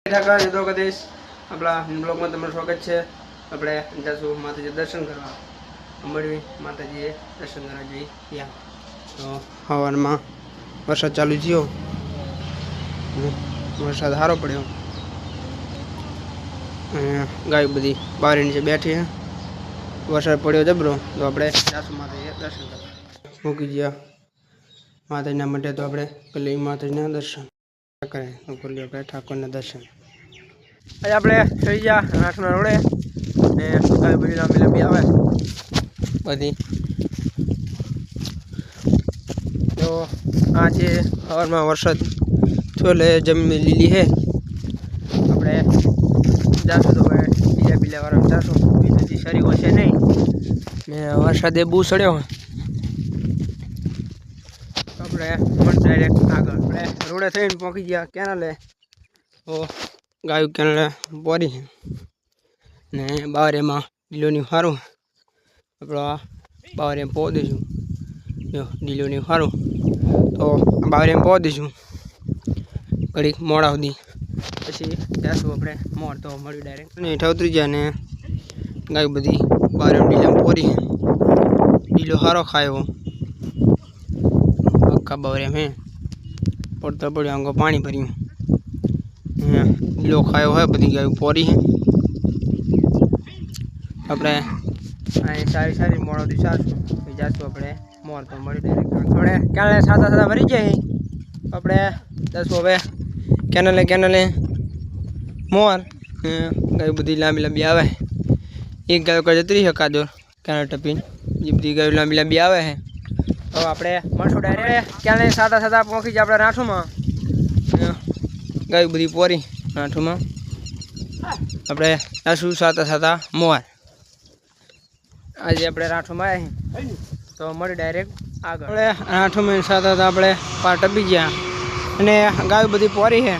ઠાકર જતો કદેશ આપણા બ્લોગમાં તમારું સ્વાગત છે। આપણે જશું માતાજી દર્શન કરવા મળવી માતાજીએ દર્શન કરવા જઈએ ત્યાં તો હવારમાં વરસાદ ચાલુ થયો વરસાદ સારો પડ્યો ગાય બધી બહાર નીચે બેઠી છે વરસાદ પડ્યો જબરો તો આપણે જશું માતાજીએ દર્શન કરવા મૂકી ગયા માતાજીના માટે તો આપણે પેલી માતાજીના દર્શન કરે બોલીએ આપણે ઠાકોરના દર્શન આજે આપણે થઈ ગયા રાઠના રોડે ને ગાય બધી લાંબી લાંબી આવે બધી તો આજે સવારમાં વરસાદ થયો એટલે જમીન લીલી છે આપણે જાશું તો બીજા વાળા જાશું બીજું શરી હશે નહીં ને વરસાદે બહુ સડ્યો આપણે ડાયરેક્ટ આગળ આપણે રોડે થઈને પહોંચી ગયા કેનાલે તો ગાયું કેનાલે બોરી ને બહાર એમાં ડીલોની સારું આપણો બહાર એમ પહોંચ દઈશું જો ડીલોની સારું તો બહાર એમ પહોંચ દઈશું ઘડીક મોડા સુધી પછી જઈશું આપણે મોર તો મળ્યું ડાયરેક્ટ અને હેઠા ઉતરી જાય ને ગાય બધી બહાર એમ ડીલામાં પોરી ડીલો સારો ખાયો બહાર એમ હે પડતો પડ્યો અંગો પાણી ભર્યું ડીલો ખાયો હોય બધી ગાય પોરી છે આપણે સારી સારી મોડોથી ચાલશું જાશું આપણે મોર તો મળી ડાયરેક્ટ આપણે કેનાલે સાતા ભરી જાય આપણે જશું હવે કેનાલે મોર ગાય બધી લાંબી લાંબી આવે એક ગાયો કાઢે 30 કાદોર કેનાલ ટપીને એ બધી ગાયો લાંબી લાંબી આવે છે તો આપણે મળશું ડાયરેક્ટ કેનાલે સાતા પહોંચી જાય આપણે રાઠુમાં ગાય બધી પોરી રાઠુમાં આપણે જશું સાતા મોર આજે આપણે રાઠુમાં આવ્યા તો મળી ડાયરેક્ટ આગળ આપણે રાઠુમાં સાતા આપણે પાર ટપી ગયા અને ગાય બધી પોરી છે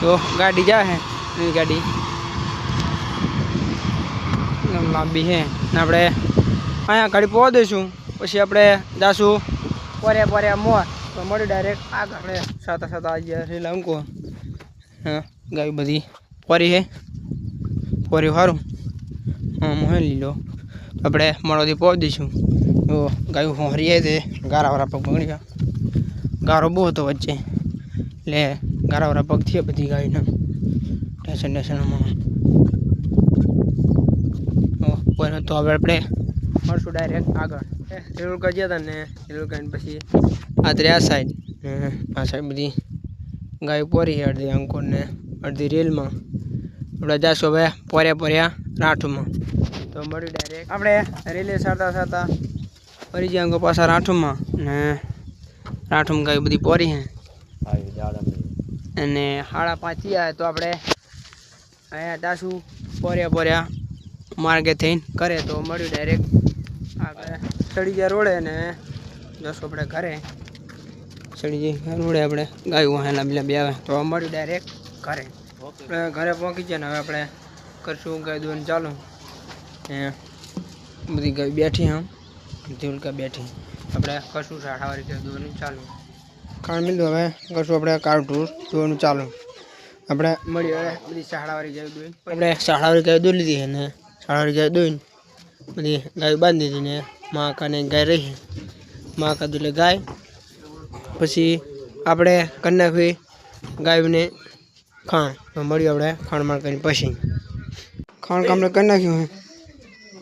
તો ગાડી જાય છે એ ગાડી લાંબી છે ને આપણે અહીંયા ગાડી પહોંચ દઈશું પછી આપણે જાશું પોર્યા મોર તો મળી ડાયરેક્ટ આગળ આપણે સાતા આજે રેલા અંકો હા ગાય બધી પોરી છે પોરી સારું મોહે લીલો આપણે મળવાથી પહોંચ દઈશું તો ગાયું હોરીએ તે ગારાવાળા પગ પકડ્યા ગારો બહુ હતો વચ્ચે એટલે ગારાવાળા પગ થયા બધી ગાયના ટેન્શનમાં તો હવે આપણે મળશું ડાયરેક્ટ આગળ રેલુકા ગયા હતા ને રેલુકા પછી આ સાઈડ બધી ગાય પોરી અડધી અંકોર ને અડધી રેલમાં આપણે જઈશું હવે પોર્યા રાઠુમાં તો મળ્યું ડાયરેક્ટ આપણે રેલે સાતા ફરી જાય અંકો પાછા રાઠુમાં ને રાઠુમાં ગાય બધી પોરી છે અને 5:30 આવે તો આપણે અહીંયા જાશું પોર્યા માર્ગે થઈને કરે તો મળ્યું ડાયરેક્ટ આગળ ચડી ગયા રોડે ને જશું આપણે ઘરે ચડી જઈ રોડે આપણે ગાયું હેલા બીલા આવે તો મળ્યું ડાયરેક્ટ ઘરે આપણે ઘરે પહોંચી જાય ને હવે આપણે કરશું ગાય દોવાનું ચાલુ ને બધી ગાય બેઠી ધૂલકા બેઠી આપણે કરશું સાડાવાળી ગાય દોવાનું ચાલુ ખાણ મિલું હવે કરશું આપણે કાળટૂર દોવાનું ચાલુ આપણે મળી હવે બધી સાડાવાળી ગાય દોઈ આપણે સાડાવાળી ગાય દોઈ લીધી ને સાડાવાળી ગાય દોઈને બધી ગાય બાંધી દીધી ને માકાને ગાય રહી માકા દુલે ગાય પછી આપણે કરી નાખવી ગાયને ખાણ મળ્યું આપણે ખાણમાં કરીને પછી ખાણ આપણે કરી નાખ્યું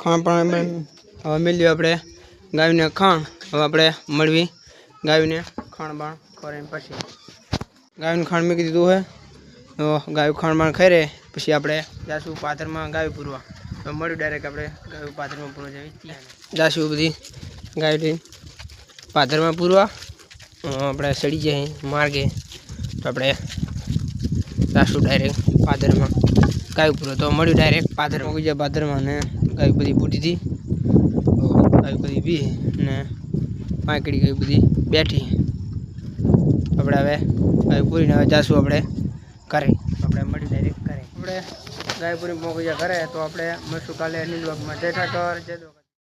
ખાણ પણ હવે મેળ્યું આપણે ગાયને ખાણ હવે આપણે મળવી ગાયને ખાણ બાણ કરીને પછી ગાયનું ખાણ મૂકી દીધું હોય તો ગાયું ખાણ બાણ ખાઈ રહે પછી આપણે જાશું પાથરમાં ગાય પૂરવા તો મળ્યું ડાયરેક્ટ આપણે ગાયું પાથરમાં પૂરવા જઈએ જાશું બધી ગાય પાથરમાં પૂરવા આપણે સડી જાય માર્ગે તો આપણે જાશું ડાયરેક્ટ પાથરમાં ગાય પૂરો તો મળ્યું ડાયરેક્ટ પાથરમાં મૂકી જાય પાથરમાં ને ગાય બધી પૂરી હતી ગાય બધી બી ને પાંકડી ગાય બધી બેઠી આપણે હવે ગાય પૂરીને હવે જાશું આપણે ઘરે આપણે મળ્યું ડાયરેક્ટ ઘરે આપણે ગાય પૂરી મોકલી જાય ઘરે તો આપણે મળશું કાલે નીલવકમાં જય ઠાકર જય